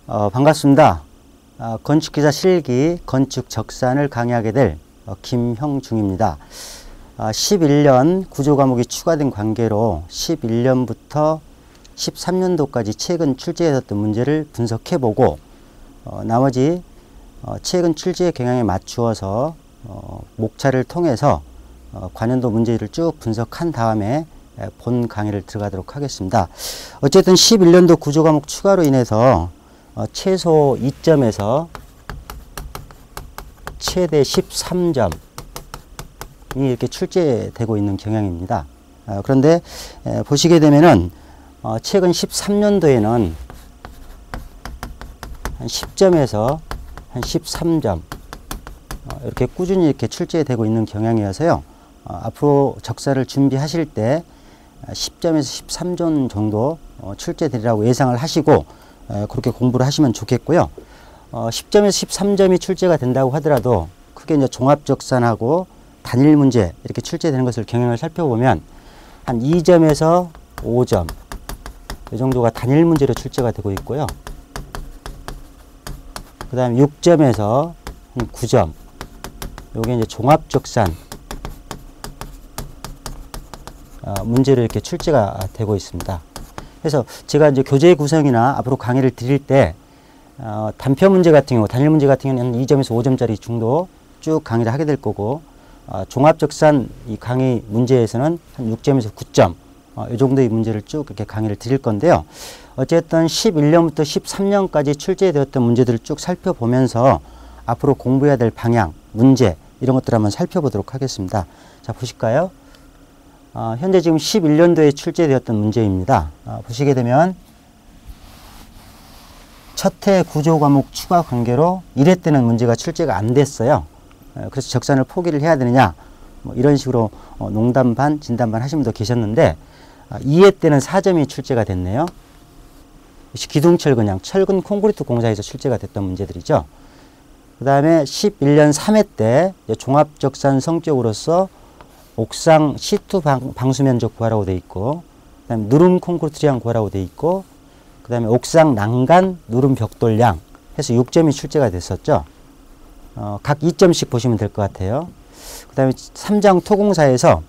반갑습니다. 건축기사 실기 건축 적산을 강의하게 될 김형중입니다. 11년 구조과목이 추가된 관계로 11년부터 13년도까지 최근 출제했던 문제를 분석해보고 나머지 최근 출제 경향에 맞추어서 목차를 통해서 관연도 문제를 쭉 분석한 다음에 본 강의를 들어가도록 하겠습니다. 어쨌든 11년도 구조과목 추가로 인해서 최소 2점에서 최대 13점이 이렇게 출제되고 있는 경향입니다. 그런데 보시게 되면은 최근 13년도에는 한 10점에서 한 13점 이렇게 꾸준히 이렇게 출제되고 있는 경향이어서요. 앞으로 적사를 준비하실 때 10점에서 13점 정도 출제되리라고 예상을 하시고 그렇게 공부를 하시면 좋겠고요. 10점에서 13점이 출제가 된다고 하더라도 크게 이제 종합적산하고 단일 문제 이렇게 출제되는 것을 경향을 살펴보면 한 2점에서 5점 이 정도가 단일 문제로 출제가 되고 있고요. 그 다음에 6점에서 9점 요게 이제 종합적산 문제로 이렇게 출제가 되고 있습니다. 그래서 제가 이제 교재 구성이나 앞으로 강의를 드릴 때 단표 문제 같은 경우, 단일 문제 같은 경우는 2점에서 5점짜리 정도 쭉 강의를 하게 될 거고 종합적산 이 강의 문제에서는 한 6점에서 9점 이 정도의 문제를 쭉 이렇게 강의를 드릴 건데요. 어쨌든 11년부터 13년까지 출제되었던 문제들을 쭉 살펴보면서 앞으로 공부해야 될 방향, 문제 이런 것들을 한번 살펴보도록 하겠습니다. 자, 보실까요? 현재 지금 11년도에 출제되었던 문제입니다. 보시게 되면 첫해 구조과목 추가 관계로 1회 때는 문제가 출제가 안 됐어요. 그래서 적산을 포기를 해야 되느냐 뭐 이런 식으로 농담 반 진담 반 하신 분도 계셨는데 2회 때는 4점이 출제가 됐네요. 기둥철근양 철근 콘크리트 공사에서 출제가 됐던 문제들이죠. 그 다음에 11년 3회 때 종합적산 성격으로서 옥상 시트 방수 면적 구하라고 되어 있고, 그 다음에 누름 콘크리트량 구하라고 되어 있고, 그 다음에 옥상 난간 누름 벽돌량 해서 6점이 출제가 됐었죠. 각 2점씩 보시면 될 것 같아요. 그 다음에 3장 토공사에서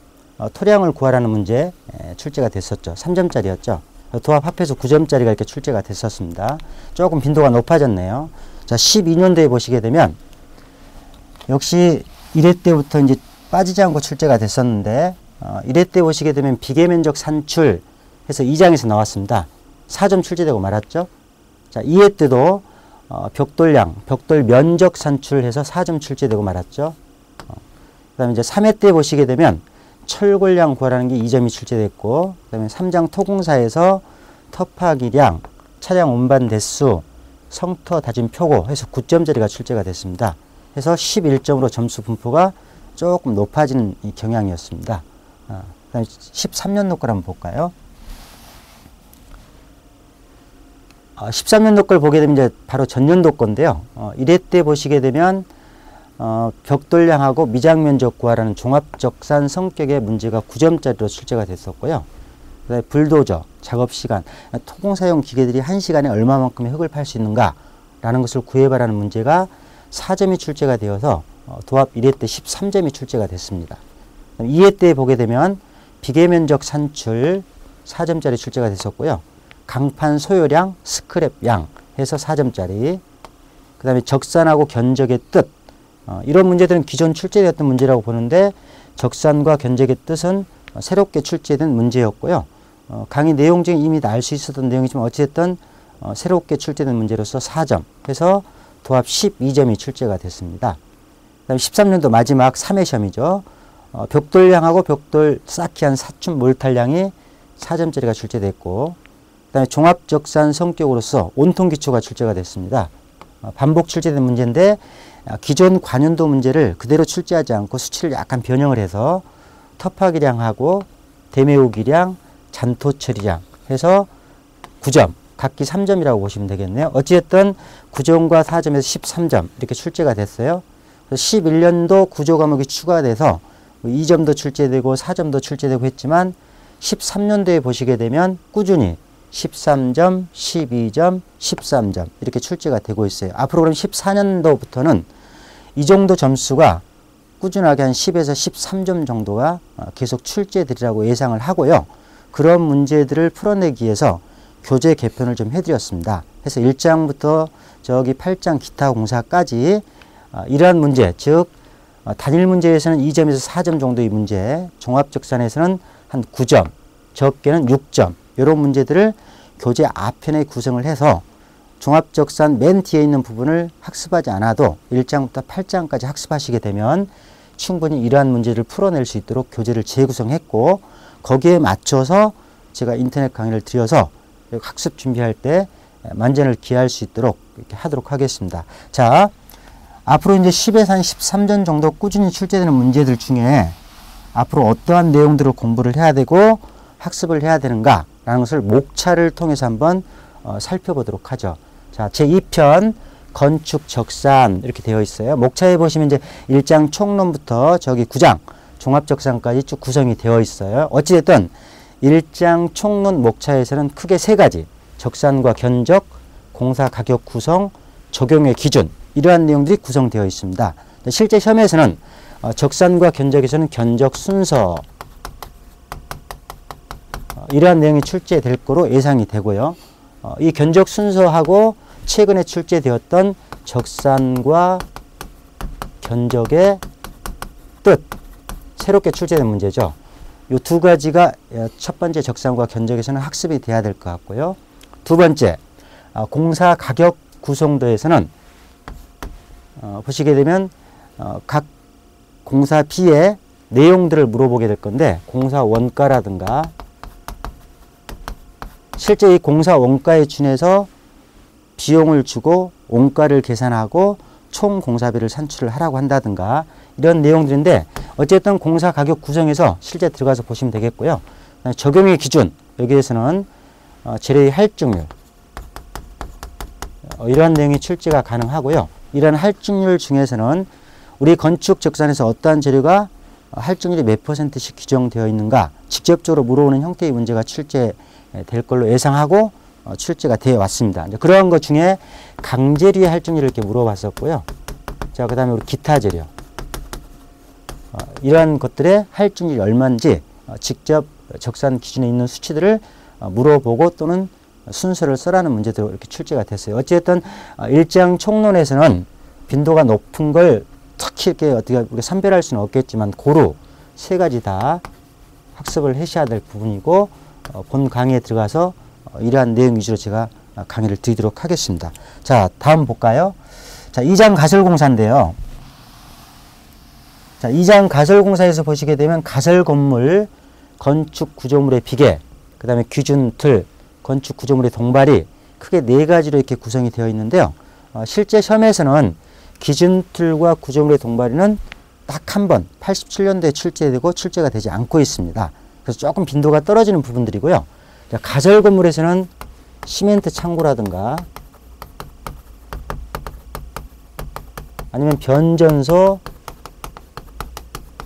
토량을 구하라는 문제 출제가 됐었죠. 3점짜리였죠. 도합 합해서 9점짜리가 이렇게 출제가 됐었습니다. 조금 빈도가 높아졌네요. 자, 12년도에 보시게 되면 역시 1회 때부터 이제 빠지지 않고 출제가 됐었는데 1회 때 보시게 되면 비계면적 산출 해서 2장에서 나왔습니다. 4점 출제되고 말았죠. 자, 2회 때도 벽돌량, 벽돌 면적 산출해서 4점 출제되고 말았죠. 그 다음에 이제 3회 때 보시게 되면 철골량 구하라는 게 2점이 출제됐고, 그 다음에 3장 토공사에서 터파기량, 차량 운반 대수, 성터 다짐 표고 해서 9점짜리가 출제가 됐습니다. 해서 11점으로 점수 분포가 조금 높아지는 이 경향이었습니다. 그 다음에 13년도 걸 한번 볼까요? 13년도 걸 보게 되면 이제 바로 전년도 건데요. 1회 때 보시게 되면 벽돌량하고 미장면적 구하라는 종합적산 성격의 문제가 9점짜리로 출제가 됐었고요. 그다음에 불도저, 작업시간, 토공사용 기계들이 1시간에 얼마만큼의 흙을 팔 수 있는가 라는 것을 구해봐라는 문제가 4점이 출제가 되어서 도합 1회 때 13점이 출제가 됐습니다. 2회 때 보게 되면 비계면적 산출 4점짜리 출제가 됐었고요. 강판 소요량, 스크랩 양 해서 4점짜리. 그 다음에 적산하고 견적의 뜻. 이런 문제들은 기존 출제되었던 문제라고 보는데 적산과 견적의 뜻은 새롭게 출제된 문제였고요. 강의 내용 중에 이미 알 수 있었던 내용이지만 어찌됐든 새롭게 출제된 문제로서 4점 해서 도합 12점이 출제가 됐습니다. 그 다음에 13년도 마지막 3회 시험이죠. 벽돌량하고 벽돌 쌓기한 사춘 몰탈량이 4점짜리가 출제됐고, 그 다음에 종합적산 성격으로서 온통기초가 출제가 됐습니다. 반복 출제된 문제인데 기존 관연도 문제를 그대로 출제하지 않고 수치를 약간 변형을 해서 터파기량하고 대매우기량, 잔토처리량 해서 9점, 각기 3점이라고 보시면 되겠네요. 어찌됐든 9점과 4점에서 13점 이렇게 출제가 됐어요. 11년도 구조 과목이 추가돼서 2점도 출제되고 4점도 출제되고 했지만 13년도에 보시게 되면 꾸준히 13점, 12점, 13점 이렇게 출제가 되고 있어요. 앞으로 그럼 14년도부터는 이 정도 점수가 꾸준하게 한 10에서 13점 정도가 계속 출제되리라고 예상을 하고요. 그런 문제들을 풀어내기 위해서 교재 개편을 좀 해드렸습니다. 그래서 1장부터 저기 8장 기타 공사까지 이러한 문제, 즉 단일 문제에서는 2점에서 4점 정도의 문제, 종합적산에서는 한 9점, 적게는 6점 이런 문제들을 교재 앞편에 구성을 해서 종합적산 맨 뒤에 있는 부분을 학습하지 않아도 1장부터 8장까지 학습하시게 되면 충분히 이러한 문제를 풀어낼 수 있도록 교재를 재구성했고 거기에 맞춰서 제가 인터넷 강의를 드려서 학습 준비할 때 만전을 기할 수 있도록 이렇게 하도록 하겠습니다. 자, 앞으로 이제 10에서 한 13점 정도 꾸준히 출제되는 문제들 중에 앞으로 어떠한 내용들을 공부를 해야 되고 학습을 해야 되는가 라는 것을 목차를 통해서 한번 살펴보도록 하죠. 자, 제2편 건축 적산 이렇게 되어 있어요. 목차에 보시면 이제 1장 총론부터 저기 9장 종합적산까지 쭉 구성이 되어 있어요. 어찌됐든 1장 총론 목차에서는 크게 세 가지, 적산과 견적, 공사 가격 구성, 적용의 기준 이러한 내용들이 구성되어 있습니다. 실제 시험에서는 적산과 견적에서는 견적 순서 이러한 내용이 출제될 거로 예상이 되고요. 이 견적 순서하고 최근에 출제되었던 적산과 견적의 뜻, 새롭게 출제된 문제죠. 이 두 가지가 첫 번째 적산과 견적에서는 학습이 돼야 될 것 같고요. 두 번째, 공사 가격 구성도에서는 보시게 되면 각 공사비의 내용들을 물어보게 될 건데 공사 원가라든가 실제 이 공사 원가에 준해서 비용을 주고 원가를 계산하고 총 공사비를 산출을 하라고 한다든가 이런 내용들인데 어쨌든 공사 가격 구성에서 실제 들어가서 보시면 되겠고요. 적용의 기준 여기에서는 재료의 할증률 이러한 내용이 출제가 가능하고요. 이러한 할증률 중에서는 우리 건축 적산에서 어떠한 재료가 할증률이 몇 %씩 규정되어 있는가 직접적으로 물어오는 형태의 문제가 출제될 걸로 예상하고 출제가 되어 왔습니다. 이제 그러한 것 중에 강재료의 할증률을 이렇게 물어봤었고요. 자, 그 다음에 우리 기타 재료. 이러한 것들의 할증률이 얼마인지 직접 적산 기준에 있는 수치들을 물어보고 또는 순서를 써라는 문제도 이렇게 출제가 됐어요. 어쨌든 1장 총론에서는 빈도가 높은 걸 특히 이렇게 어떻게 우리가 선별할 수는 없겠지만 고루 세 가지 다 학습을 하셔야 될 부분이고 본 강의에 들어가서 이러한 내용 위주로 제가 강의를 드리도록 하겠습니다. 자, 다음 볼까요? 자, 2장 가설공사인데요. 자, 2장 가설공사에서 보시게 되면 가설 건물, 건축 구조물의 비계, 그 다음에 기준 틀, 건축 구조물의 동발이 크게 네 가지로 이렇게 구성이 되어 있는데요. 실제 시험에서는 기준 틀과 구조물의 동발이는 딱 한 번 87년도에 출제되고 출제가 되지 않고 있습니다. 그래서 조금 빈도가 떨어지는 부분들이고요. 가설 건물에서는 시멘트 창고라든가 아니면 변전소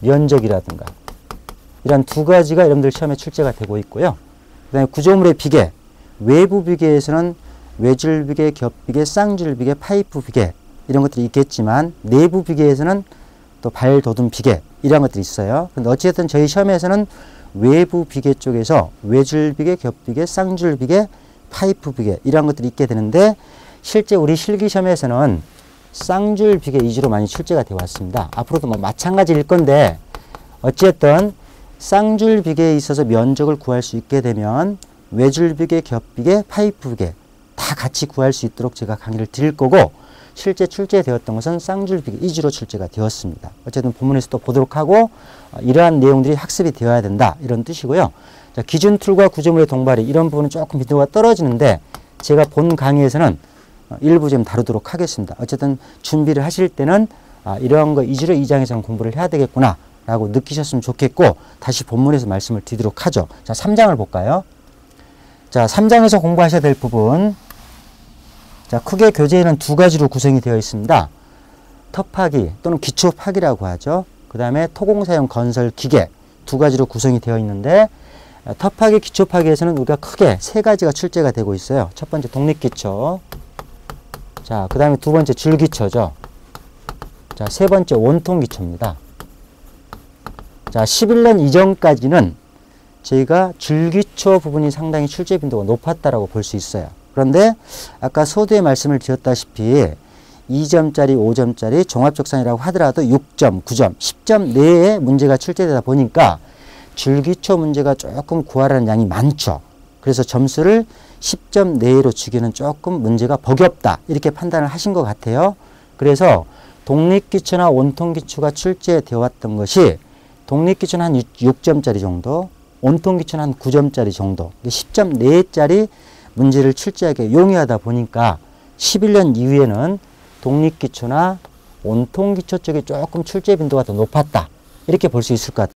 면적이라든가 이런 두 가지가 여러분들 시험에 출제가 되고 있고요. 그 다음에 구조물의 비계, 외부 비계에서는 외줄 비계, 겹 비계, 쌍줄 비계, 파이프 비계 이런 것들이 있겠지만 내부 비계에서는 또 발도둠 비계 이런 것들이 있어요. 근데 어쨌든 저희 시험에서는 외부 비계 쪽에서 외줄 비계, 겹 비계, 쌍줄 비계, 파이프 비계 이런 것들이 있게 되는데 실제 우리 실기 시험에서는 쌍줄 비계 위주로 많이 출제가 되어 왔습니다. 앞으로도 뭐 마찬가지일 건데 어쨌든 쌍줄 비계에 있어서 면적을 구할 수 있게 되면 외줄 비계, 겹 비계, 파이프 비계 다 같이 구할 수 있도록 제가 강의를 드릴 거고 실제 출제되었던 것은 쌍줄 비계 위주로 출제가 되었습니다. 어쨌든 본문에서 또 보도록 하고 이러한 내용들이 학습이 되어야 된다 이런 뜻이고요. 자, 기준 툴과 구조물의 동발이 이런 부분은 조금 빈도가 떨어지는데 제가 본 강의에서는 일부 좀 다루도록 하겠습니다. 어쨌든 준비를 하실 때는 이러한 거 위주로 2장에서는 공부를 해야 되겠구나 라고 느끼셨으면 좋겠고 다시 본문에서 말씀을 드리도록 하죠. 자, 3장을 볼까요? 자, 3장에서 공부하셔야 될 부분 자, 크게 교재에는 두 가지로 구성이 되어 있습니다. 터파기 또는 기초파기라고 하죠. 그 다음에 토공사용 건설 기계 두 가지로 구성이 되어 있는데 터파기, 기초파기에서는 우리가 크게 세 가지가 출제가 되고 있어요. 첫 번째 독립기초, 자, 그 다음에 두 번째 줄기초죠. 자, 세 번째 원통기초입니다. 자, 11년 이전까지는 저희가 줄기초 부분이 상당히 출제 빈도가 높았다라고 볼 수 있어요. 그런데 아까 서두에 말씀을 드렸다시피 2점짜리, 5점짜리 종합적산이라고 하더라도 6점, 9점, 10점 내에 문제가 출제되다 보니까 줄기초 문제가 조금 구하라는 양이 많죠. 그래서 점수를 10점 내로 주기는 조금 문제가 버겁다, 이렇게 판단을 하신 것 같아요. 그래서 독립기초나 원통기초가 출제되어 왔던 것이 독립기초는 한 6점짜리 정도, 원통기초는 한 9점짜리 정도, 10점 내짜리 문제를 출제하기 용이하다 보니까 11년 이후에는 독립기초나 원통기초 쪽에 조금 출제 빈도가 더 높았다, 이렇게 볼 수 있을 것 같아요.